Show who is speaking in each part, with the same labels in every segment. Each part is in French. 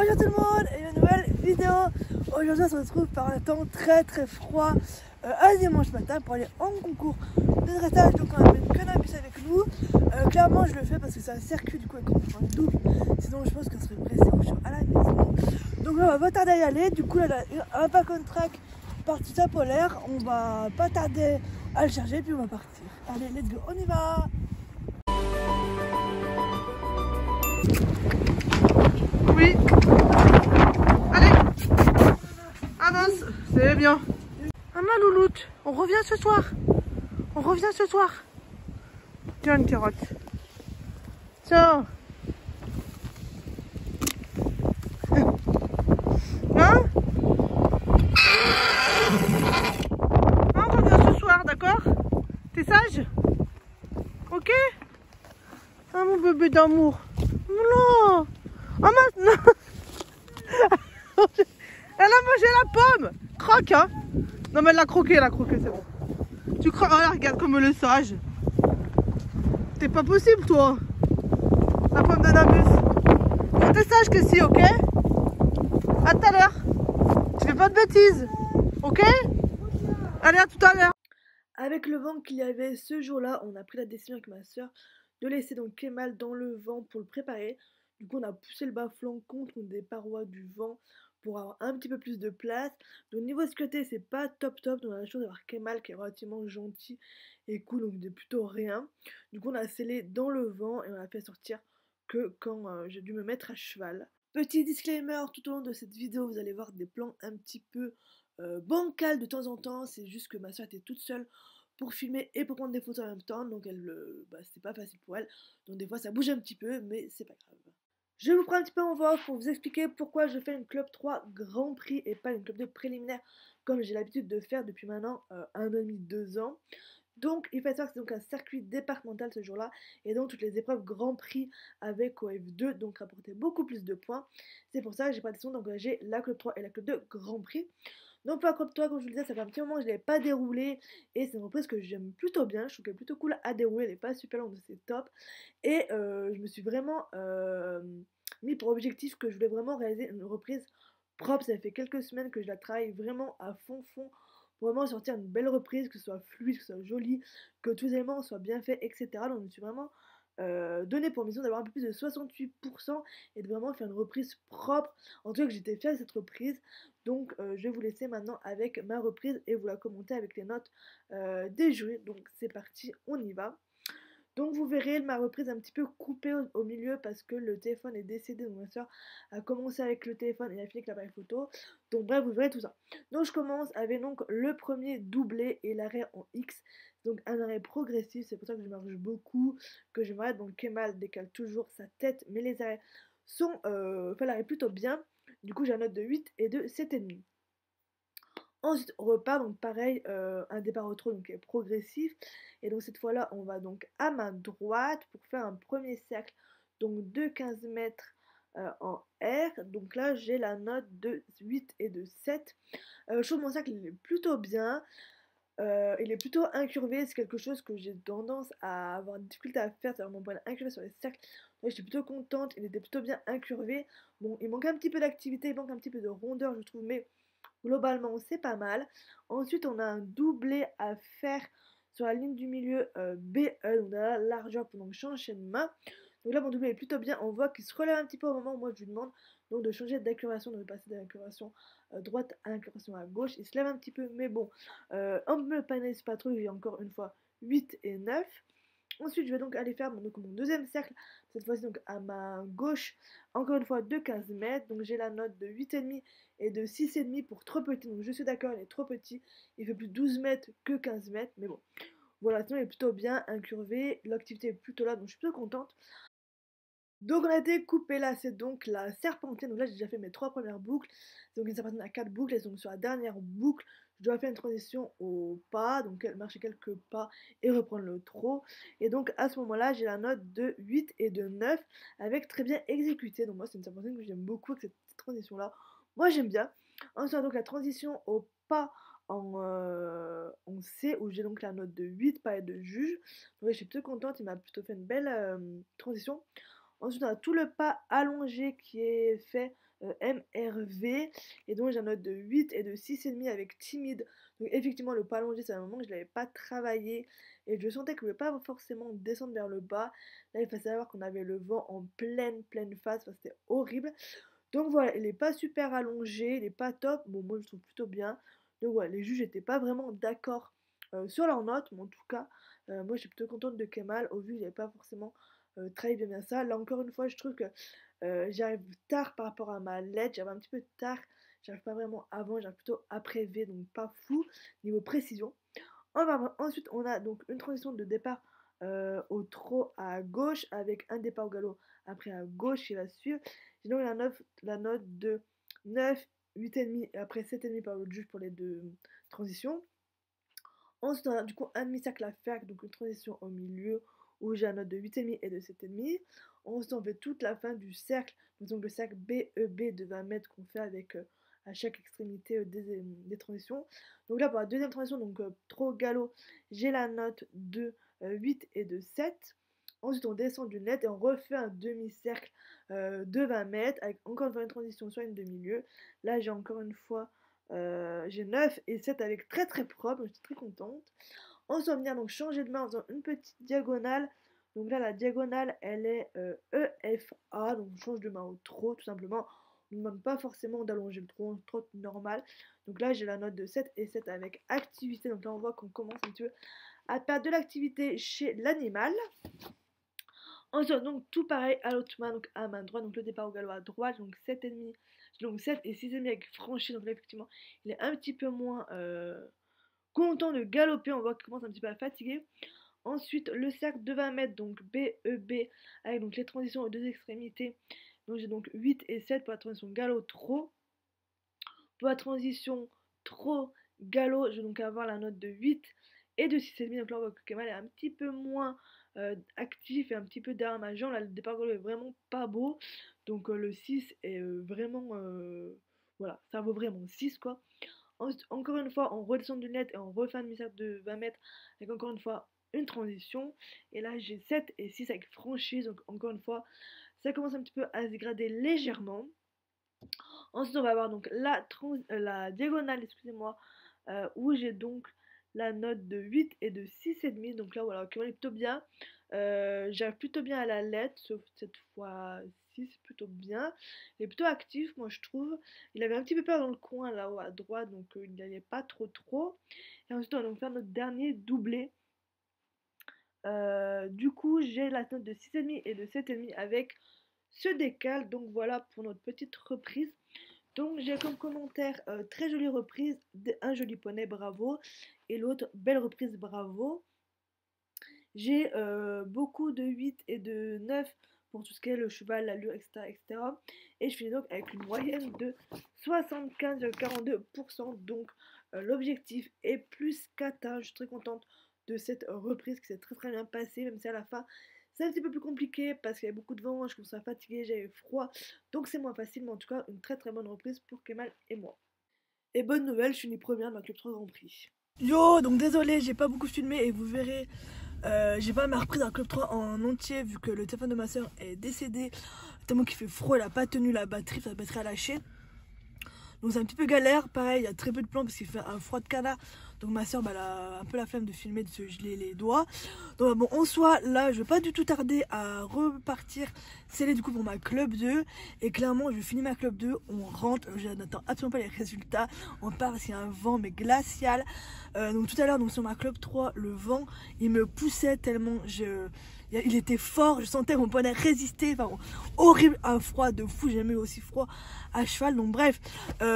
Speaker 1: Bonjour tout le monde et une nouvelle vidéo. Aujourd'hui on se retrouve par un temps très froid un dimanche matin pour aller en concours de dressage. Donc on a pris une canne à puce avec nous. Clairement je le fais parce que c'est un circuit du coup et qu'on prend un double. Sinon je pense qu'on serait pressé ou chaud à la maison. Donc là on va pas tarder à y aller. Du coup là un pack on track partie polaire. On va pas tarder à le charger puis on va partir. Allez let's go, on y va.
Speaker 2: Oui. Allez. Avance. C'est bien. Ah ma louloute. On revient ce soir. On revient ce soir. Tiens une carotte. Tiens. Hein? On revient ce soir, d'accord? T'es sage? Ok? Ah mon bébé d'amour. Non. Ah maintenant. Elle a mangé la pomme. Croque, hein? Non mais elle l'a croqué, c'est bon. Tu crois? Oh, regarde comme elle est sage. T'es pas possible toi. La pomme d'Anabus. T'es sage que si, ok? À tout à l'heure. Tu fais pas de bêtises. Ok? Allez, à tout à l'heure.
Speaker 1: Avec le vent qu'il y avait ce jour-là, on a pris la décision avec ma soeur de laisser donc Kemal dans le vent pour le préparer. Du coup, on a poussé le bas-flanc contre des parois du vent pour avoir un petit peu plus de place. Donc niveau sécurité, c'est pas top. Donc on a la chance d'avoir Kemal qui est relativement gentil et cool, donc il est plutôt rien. Du coup, on a scellé dans le vent et on a fait sortir que quand j'ai dû me mettre à cheval. Petit disclaimer, tout au long de cette vidéo, vous allez voir des plans un petit peu bancal de temps en temps. C'est juste que ma soeur était toute seule pour filmer et pour prendre des photos en même temps, donc c'est pas facile pour elle, donc des fois ça bouge un petit peu mais c'est pas grave. Je vous prends un petit peu en voix pour vous expliquer pourquoi je fais une Club 3 Grand Prix et pas une Club 2 préliminaire comme j'ai l'habitude de faire depuis maintenant 1 an et demi, 2 ans. Donc il faut savoir que c'est donc un circuit départemental ce jour-là et donc toutes les épreuves Grand Prix avec OF2 donc rapportaient beaucoup plus de points. C'est pour ça que j'ai pas décision d'engager la Club 3 et la Club 2 Grand Prix. Donc pour la Club 3, comme je vous le disais, ça fait un petit moment que je ne l'avais pas déroulée et c'est une reprise que j'aime plutôt bien. Je trouve qu'elle est plutôt cool à dérouler, elle n'est pas super longue, c'est top. Et je me suis vraiment mis pour objectif que je voulais vraiment réaliser une reprise propre. Ça fait quelques semaines que je la travaille vraiment à fond pour vraiment sortir une belle reprise, que ce soit fluide, que ce soit joli, que tous les éléments soient bien faits, etc. Donc je me suis vraiment donné pour mission d'avoir un peu plus de 68% et de vraiment faire une reprise propre. En tout cas, que j'étais fière de cette reprise. Donc je vais vous laisser maintenant avec ma reprise et vous la commenter avec les notes des jurys. Donc c'est parti, on y va. Donc vous verrez ma reprise un petit peu coupée au milieu parce que le téléphone est décédé. Donc ma soeur a commencé avec le téléphone et a fini avec l'appareil photo. Donc bref, vous verrez tout ça. Donc je commence avec donc le premier doublé et l'arrêt en X. Donc un arrêt progressif, c'est pour ça que je marche beaucoup, que je m'arrête. Donc Kemal décale toujours sa tête, mais les arrêts sont, l'arrêt plutôt bien. Du coup j'ai une note de 8 et de 7,5. Ensuite, on repart, donc pareil, un départ au trot donc est progressif. Et donc cette fois-là, on va donc à main droite pour faire un premier cercle, donc de 15 mètres en R. Donc là, j'ai la note de 8 et de 7. Je trouve mon cercle il est plutôt bien. Il est plutôt incurvé, c'est quelque chose que j'ai tendance à avoir des difficultés à faire, c'est-à-dire mon point incurvé sur les cercles. Donc j'étais plutôt contente, il était plutôt bien incurvé. Bon, il manque un petit peu d'activité, il manque un petit peu de rondeur, je trouve, mais globalement, c'est pas mal. Ensuite, on a un doublé à faire sur la ligne du milieu BE, donc de la largeur pour donc changer de main. Donc là, mon doublé est plutôt bien. On voit qu'il se relève un petit peu au moment où moi je lui demande donc de changer d'incuration, de passer d'incuration droite à incuration à gauche. Il se lève un petit peu, mais bon, on me pénalise pas trop. J'ai encore une fois 8 et 9. Ensuite, je vais donc aller faire mon deuxième cercle, cette fois-ci donc à ma gauche, encore une fois de 15 mètres. Donc j'ai la note de 8,5 et de 6,5 pour trop petit. Donc je suis d'accord, il est trop petit. Il fait plus 12 mètres que 15 mètres. Mais bon, voilà, sinon il est plutôt bien incurvé. L'activité est plutôt là, donc je suis plutôt contente. Donc on a été coupé là, c'est donc la serpentine. Donc là j'ai déjà fait mes 3 premières boucles. Donc une serpentine à 4 boucles. Et donc sur la dernière boucle, je dois faire une transition au pas. Donc marcher quelques pas et reprendre le trot. Et donc à ce moment-là, j'ai la note de 8 et de 9 avec très bien exécuté. Donc moi c'est une serpentine que j'aime beaucoup avec cette transition là. Moi j'aime bien. Ensuite donc la transition au pas en C où j'ai donc la note de 8, pas et de juge. Donc là, je suis plutôt contente, il m'a plutôt fait une belle transition. Ensuite, on a tout le pas allongé qui est fait MRV. Et donc, j'ai une note de 8 et de 6,5 avec timide. Donc, effectivement, le pas allongé, c'est un moment que je ne l'avais pas travaillé. Et je sentais que je ne voulais pas forcément descendre vers le bas. Là, il faut savoir qu'on avait le vent en pleine face. Enfin, c'était horrible. Donc, voilà, il n'est pas super allongé. Il n'est pas top. Bon, moi, je trouve plutôt bien. Donc, voilà, les juges n'étaient pas vraiment d'accord sur leurs notes. Mais en tout cas, moi, je suis plutôt contente de Kemal. Au vu que je n'avais pas forcément travaillé bien ça. Là, encore une fois, je trouve que j'arrive tard par rapport à ma lettre, j'arrive un petit peu tard, j'arrive pas vraiment avant, j'arrive plutôt après V, donc pas fou, niveau précision. Ensuite, on a donc une transition de départ au trot à gauche, avec un départ au galop après à gauche qui va suivre. J'ai donc la note de 9, 8,5 et après 7,5 par le juge pour les deux transitions. Ensuite, on a du coup un demi-cercle à faire, donc une transition au milieu, où j'ai un note de 8,5 et de 7,5. Ensuite, on fait toute la fin du cercle, donc le cercle BEB de 20 mètres qu'on fait avec à chaque extrémité des transitions. Donc là, pour la deuxième transition, donc trot galop, j'ai la note de 8 et de 7. Ensuite, on descend du net et on refait un demi-cercle de 20 mètres avec encore une fois une transition sur une demi-lieue. Là, j'ai encore une fois j'ai 9 et 7 avec très propre, donc je suis très contente. Ensuite, on va venir donc changer de main en faisant une petite diagonale. Donc là, la diagonale, elle est EFA, donc on change de main au trot, tout simplement. On ne demande pas forcément d'allonger le trot, un trot normal. Donc là, j'ai la note de 7 et 7 avec activité. Donc là, on voit qu'on commence un petit peu à perdre de l'activité chez l'animal. Ensuite, donc tout pareil à l'autre main, donc à main droite, donc le départ au galop à droite, donc 7,5, donc 7 et 6,5 avec franchi, donc là effectivement il est un petit peu moins content de galoper, on voit qu'il commence un petit peu à fatiguer. Ensuite le cercle de 20 mètres, donc BEB, avec donc les transitions aux deux extrémités, donc j'ai donc 8 et 7 pour la transition galop-trot. Pour la transition trot-galop, je vais donc avoir la note de 8 et de 6,5, donc là on voit que Kemal est un petit peu moins actif et un petit peu derrière ma jambe. Là, le départ galop est vraiment pas beau. Donc le 6 est vraiment... voilà, ça vaut vraiment 6 quoi. Ensuite, encore une fois, on redescend du net et on refait un demi-cercle de 20 mètres avec encore une fois une transition. Et là, j'ai 7 et 6 avec franchise. Donc encore une fois, ça commence un petit peu à se dégrader légèrement. Ensuite, on va avoir donc la diagonale, excusez-moi, où j'ai donc la note de 8 et de 6,5. Donc là, voilà, qui est plutôt bien. J'arrive plutôt bien à la lettre, sauf cette fois-ci, c'est plutôt bien. Il est plutôt actif, moi je trouve. Il avait un petit peu peur dans le coin là-haut à droite, donc il n'y allait pas trop. Et ensuite, on va donc faire notre dernier doublé. Du coup, j'ai la note de 6,5 et de 7,5 avec ce décal. Donc voilà pour notre petite reprise. Donc j'ai comme commentaire très jolie reprise, un joli poney, bravo, et l'autre belle reprise, bravo. J'ai beaucoup de 8 et de 9 pour tout ce qui est le cheval, l'allure, etc. Et je finis donc avec une moyenne de 75,42%. Donc l'objectif est plus qu'atteint. Je suis très contente de cette reprise qui s'est très bien passée, même si à la fin c'est un petit peu plus compliqué parce qu'il y avait beaucoup de vent, je commençais à fatiguer, j'avais froid, donc c'est moins facile, mais en tout cas une très bonne reprise pour Kemal et moi. Et bonne nouvelle, je suis finie première dans le Club 3 Grand Prix. Yo, donc désolé, j'ai pas beaucoup filmé et vous verrez, j'ai pas ma reprise dans le Club 3 en entier vu que le téléphone de ma soeur est décédé, tellement qu'il fait froid, il a pas tenu la batterie a lâché. Donc c'est un petit peu galère, pareil, il y a très peu de plans parce qu'il fait un froid de canard. Donc ma soeur, elle a un peu la flemme de filmer, de se geler les doigts. Donc bon, en soi, là, je vais pas du tout tarder à repartir sceller du coup pour ma club 2. Et clairement, je finis ma club 2, on rentre, je n'attends absolument pas les résultats. On part parce qu'il y a un vent, mais glacial. Donc tout à l'heure, sur ma club 3, le vent, il me poussait tellement il était fort, je sentais mon poney résister, enfin horrible, un froid de fou, j'ai jamais eu aussi froid à cheval, donc bref,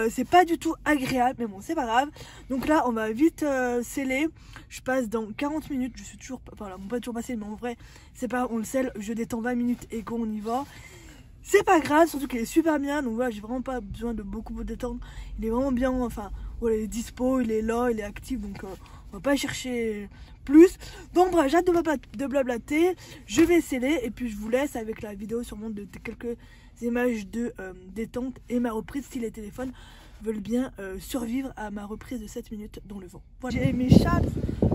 Speaker 1: c'est pas du tout agréable, mais bon c'est pas grave. Donc là on va vite sceller, je passe dans 40 minutes, je suis toujours, voilà, mon pas toujours passé, mais en vrai c'est pas, on le scelle, je détends 20 minutes et go on y va. C'est pas grave, surtout qu'il est super bien, donc voilà, j'ai vraiment pas besoin de beaucoup de détendre, il est vraiment bien, enfin voilà, il est dispo, il est là, il est actif, donc on va pas chercher plus. Donc bref, j'arrête de blablater, je vais sceller et puis je vous laisse avec la vidéo sûrement de quelques images de détente et ma reprise si les téléphones veulent bien survivre à ma reprise de 7 minutes dans le vent. Voilà. J'ai mes chaps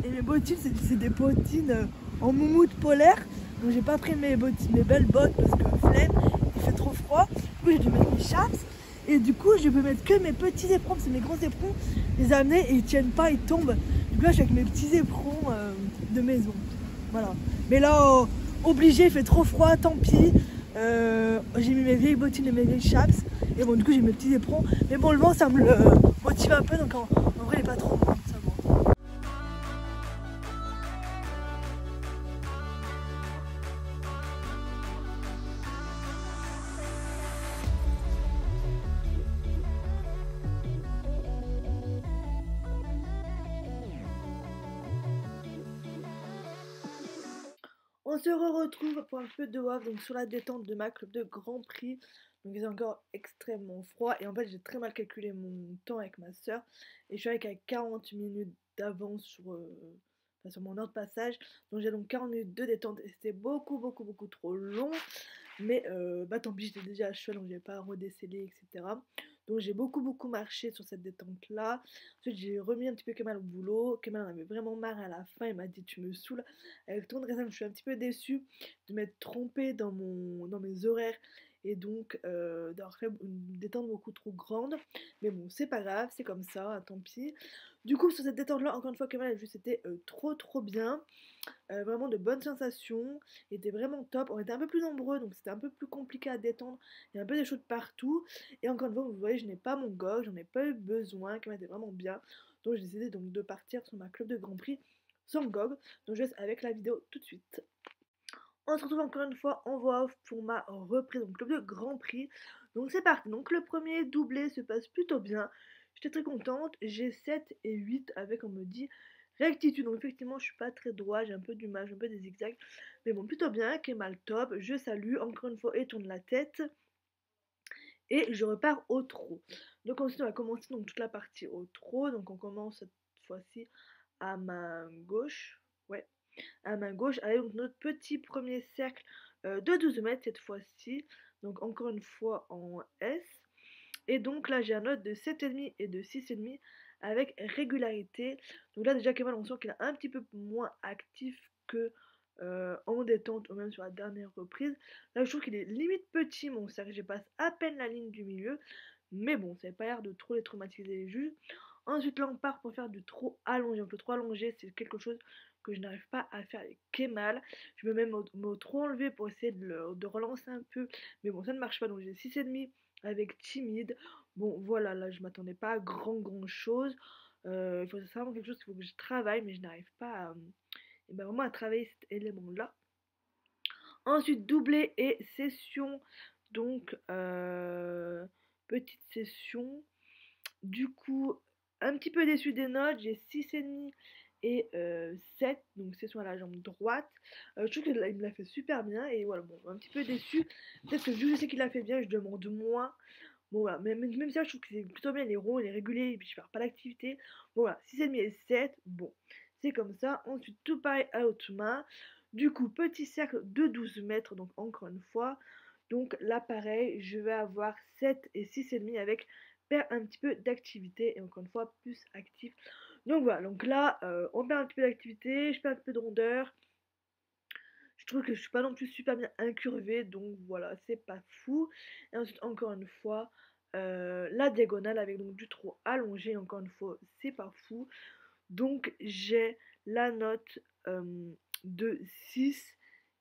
Speaker 1: et mes bottines, c'est des bottines en moumoute polaire. Donc j'ai pas pris mes belles bottes parce que flemme, il fait trop froid. Du coup j'ai dû mettre mes chaps. Et du coup je peux mettre que mes petits éperons, parce que mes grands éperons, je les ai amenés et ils tiennent pas, ils tombent. Du coup là je suis avec mes petits éperons de maison. Voilà. Mais là, obligé, il fait trop froid, tant pis. J'ai mis mes vieilles bottines et mes vieilles chaps. Et bon, du coup, j'ai mes petits éperons. Mais bon, le vent, ça me le motive un peu. Donc en vrai, il est pas trop bon, ça va. On se retrouve pour un peu de WAF, donc sur la détente de ma club de Grand Prix. Donc il est encore extrêmement froid et en fait j'ai très mal calculé mon temps avec ma soeur et je suis avec 40 minutes d'avance sur mon heure de passage. Donc j'ai donc 40 minutes de détente et c'était beaucoup trop long. Mais bah tant pis, j'étais déjà à cheval donc j'ai pas redécellé, etc. Donc j'ai beaucoup marché sur cette détente là. Ensuite j'ai remis un petit peu Kemal au boulot. Kemal en avait vraiment marre à la fin, il m'a dit tu me saoules. Avec ton raison, je suis un petit peu déçue de m'être trompée dans mes horaires et donc d'avoir fait une détente beaucoup trop grande. Mais bon, c'est pas grave, c'est comme ça, tant pis. Du coup, sur cette détente-là, encore une fois, Kemal a juste été trop bien. Vraiment de bonnes sensations, il était vraiment top. On était un peu plus nombreux, donc c'était un peu plus compliqué à détendre. Il y a un peu des choses partout. Et encore une fois, vous voyez, je n'ai pas mon GOG, j'en ai pas eu besoin, Kemal était vraiment bien. Donc j'ai décidé donc de partir sur ma club de Grand Prix sans GOG. Donc je laisse avec la vidéo tout de suite. On se retrouve encore une fois en voix off pour ma reprise, donc club de Grand Prix. Donc c'est parti, donc le premier doublé se passe plutôt bien. J'étais très contente, j'ai 7 et 8 avec, on me dit, rectitude. Donc effectivement je suis pas très droit, j'ai un peu du mal, j'ai un peu des zigzags. Mais bon, plutôt bien, Kemal top, je salue encore une fois et tourne la tête. Et je repars au trot. Donc ensuite on va commencer donc toute la partie au trot. Donc on commence cette fois-ci à main gauche. Ouais, à main gauche avec donc notre petit premier cercle de 12 mètres cette fois-ci, donc encore une fois en S. Et donc là j'ai un note de 7,5 et de 6,5 avec régularité. Donc là déjà Kemal on sent qu'il est un petit peu moins actif que en détente ou même sur la dernière reprise. Là je trouve qu'il est limite petit mon cercle, je passe à peine la ligne du milieu. Mais bon, ça n'a pas l'air de trop les traumatiser les juges. Ensuite, là, on part pour faire du trot allongé. Donc, le trot allongé, c'est quelque chose que je n'arrive pas à faire avec Kemal. Je me mets mon trot enlevé pour essayer de relancer un peu. Mais bon, ça ne marche pas. Donc, j'ai 6,5 avec timide. Bon, voilà, là, je m'attendais pas à grand chose. C'est vraiment quelque chose qu'il faut que je travaille, mais je n'arrive pas vraiment à travailler cet élément-là. Ensuite, doublé et session. Donc, petite session. Du coup, un petit peu déçu des notes, j'ai 6,5 et 7, donc session à la jambe droite. Je trouve qu'il me l'a fait super bien et voilà, bon, un petit peu déçu. Peut-être que vu que je sais qu'il l'a fait bien, je demande moins. Bon voilà, même ça, je trouve que c'est plutôt bien, il est rond, il est régulier et puis je perds pas l'activité. Bon voilà, 6,5 et 7, bon, c'est comme ça. Ensuite, tout pareil à l'autre main. Du coup, petit cercle de 12 mètres, donc encore une fois. Donc là, pareil, je vais avoir 7 et 6,5 avec perd un petit peu d'activité et encore une fois plus actif. Donc voilà, donc là on perd un petit peu d'activité, je perds un peu de rondeur. Je trouve que je suis pas non plus super bien incurvée, donc voilà, c'est pas fou. Et ensuite encore une fois la diagonale avec donc du trot allongé, encore une fois c'est pas fou. Donc j'ai la note de 6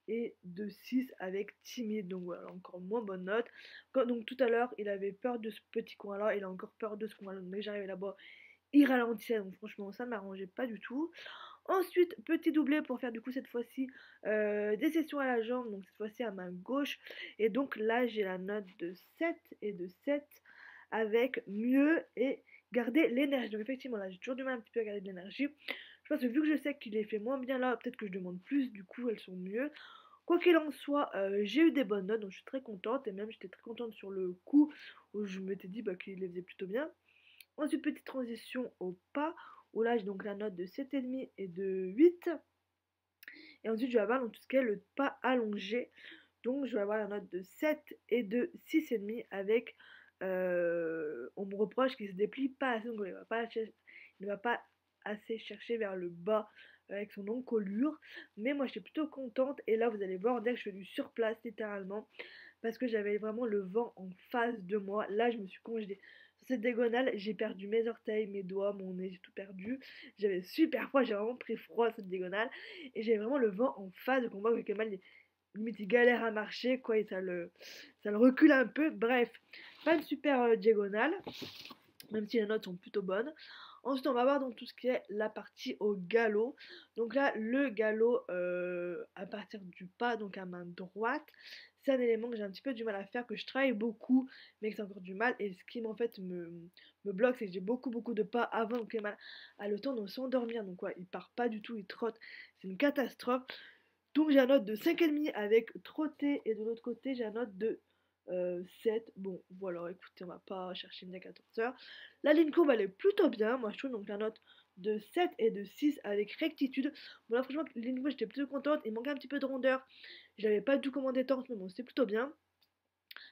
Speaker 1: et de 6 avec timide, donc voilà, encore moins bonne note. Donc tout à l'heure, il avait peur de ce petit coin-là, il a encore peur de ce coin-là, donc dès que j'arrivais là-bas, il ralentissait, donc franchement, ça ne m'arrangeait pas du tout. Ensuite, petit doublé pour faire du coup cette fois-ci des sessions à la jambe, donc cette fois-ci à main gauche. Et donc là, j'ai la note de 7 et de 7 avec mieux et garder l'énergie. Donc effectivement, là, j'ai toujours du mal un petit peu à garder de l'énergie. Je pense que vu que je sais qu'il les fait moins bien là, peut-être que je demande plus, du coup, elles sont mieux. Quoi qu'il en soit, j'ai eu des bonnes notes, donc je suis très contente. Et même, j'étais très contente sur le coup, où je m'étais dit qu'il les faisait plutôt bien. Ensuite, petite transition au pas, où là, j'ai donc la note de 7,5 et de 8. Et ensuite, je vais avoir donc tout ce qui est le pas allongé. Donc, je vais avoir la note de 7 et de 6,5 avec... on me reproche qu'il se déplie pas assez, donc il ne va pas assez cherché vers le bas avec son encolure. Mais moi, j'étais plutôt contente. Et là, vous allez voir, dès que je fais du surplace, littéralement, parce que j'avais vraiment le vent en face de moi. Là, je me suis congelée. Sur cette diagonale, j'ai perdu mes orteils, mes doigts, mon nez, j'ai tout perdu. J'avais super froid, j'ai vraiment pris froid cette diagonale. Et j'avais vraiment le vent en face, donc on voit que Kemal, limite, il galère à marcher, quoi, et ça le recule un peu. Bref, pas une super diagonale, même si les notes sont plutôt bonnes. Ensuite, on va voir donc tout ce qui est la partie au galop. Donc là, le galop à partir du pas, donc à main droite, c'est un élément que j'ai un petit peu du mal à faire, que je travaille beaucoup, mais que c'est encore du mal. Et ce qui en fait me bloque, c'est que j'ai beaucoup de pas avant que Kemal a le temps de s'endormir. Donc ouais, il part pas du tout, il trotte. C'est une catastrophe. Donc j'ai un note de 5,5 avec trotter, et de l'autre côté j'ai un note de 7. Bon, voilà, écoutez, on va pas chercher midi à 14 heures. La ligne courbe elle est plutôt bien, moi je trouve, donc la note de 7 et de 6 avec rectitude. Bon là franchement, la ligne courbe j'étais plutôt contente, il manquait un petit peu de rondeur. J'avais pas du tout comment détendre, mais bon, c'était plutôt bien.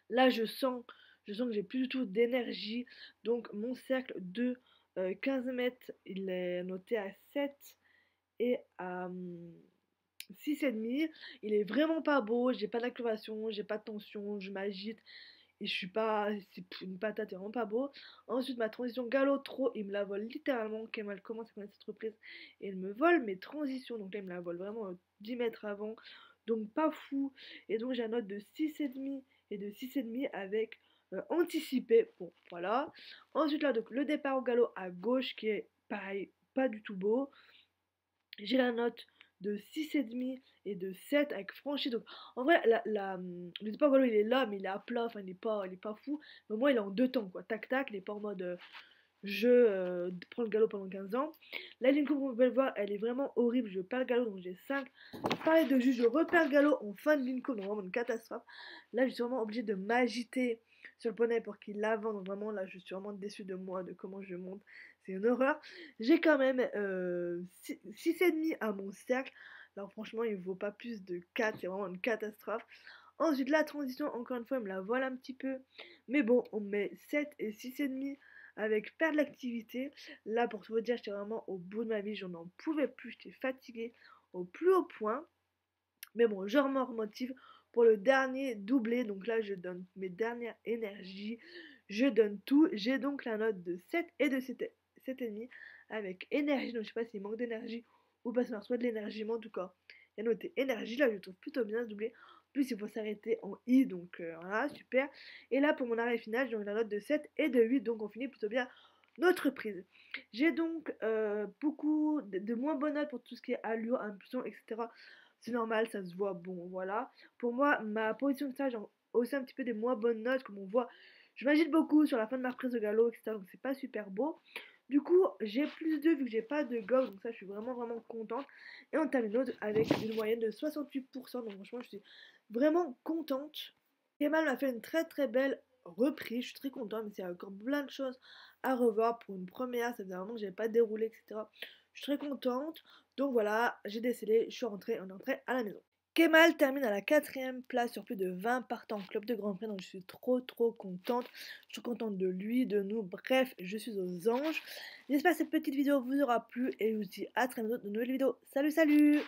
Speaker 1: Là je sens que j'ai plus du tout d'énergie, donc mon cercle de 15 mètres, il est noté à 7 et à 6,5. Il est vraiment pas beau, j'ai pas d'inclination, j'ai pas de tension, je m'agite et je suis pas. C'est une patate, c'est vraiment pas beau. Ensuite, ma transition galop trop, il me la vole littéralement. Kemal commence à connaître cette reprise et il me vole mes transitions. Donc là, il me la vole vraiment 10 mètres avant. Donc pas fou. Et donc j'ai un note de 6,5 et de 6,5 avec anticipé. Bon, voilà. Ensuite, là, donc le départ au galop à gauche qui est pareil, pas du tout beau. J'ai la note de 6,5 et de 7 avec franchi. Donc en vrai, le départ galop il est là, mais il est à plat, enfin il est pas fou. Mais au moins il est en deux temps quoi. Tac tac, il est pas en mode je prends le galop pendant 15 ans. La ligne comme vous pouvez le voir, elle est vraiment horrible. Je perds le galop, donc j'ai 5. Pareil de jus, je repère le galop en fin de ligne donc vraiment une catastrophe. Là, je suis vraiment obligée de m'agiter sur le poney pour qu'il avance. Donc vraiment, là, je suis vraiment déçue de moi, de comment je monte. C'est une horreur. J'ai quand même 6,5 à mon cercle. Alors franchement, il ne vaut pas plus de 4. C'est vraiment une catastrophe. Ensuite, la transition, encore une fois, il me la vole un petit peu. Mais bon, on met 7 et 6,5 avec perdre l'activité. Là, pour tout vous dire, j'étais vraiment au bout de ma vie, je n'en pouvais plus, j'étais fatiguée au plus haut point. Mais bon, je me remotive pour le dernier doublé. Donc là, je donne mes dernières énergies, je donne tout. J'ai donc la note de 7 et de 7,5 avec énergie. Donc je sais pas s'il manque d'énergie ou pas, ça reçoit de l'énergie, mais en tout cas, il y a noté énergie. Là, je trouve plutôt bien ce doublé. En plus, il faut s'arrêter en I, donc voilà, super. Et là, pour mon arrêt final, j'ai donc la note de 7 et de 8, donc on finit plutôt bien notre prise. J'ai donc beaucoup de moins bonnes notes pour tout ce qui est allure, impulsion, etc. C'est normal, ça se voit, bon, voilà. Pour moi, ma position de stage, j'ai aussi un petit peu des moins bonnes notes, comme on voit. Je m'agite beaucoup sur la fin de ma prise de galop, etc. Donc c'est pas super beau. Du coup, j'ai plus 2 vu que j'ai pas de gomme, donc ça je suis vraiment contente. Et on termine l'autre avec une moyenne de 68%, donc franchement je suis vraiment contente. Kemal m'a fait une très belle reprise, je suis très contente, mais il y a encore plein de choses à revoir pour une première, ça faisait un moment que j'avais pas déroulé, etc. Je suis très contente, donc voilà, j'ai décelé, je suis rentrée, on est rentré à la maison. Kemal termine à la 4e place sur plus de 20 partants en club de Grand Prix, donc je suis trop contente. Je suis contente de lui, de nous, bref, je suis aux anges. J'espère que cette petite vidéo vous aura plu et je vous dis à très bientôt dans de nouvelles vidéos. Salut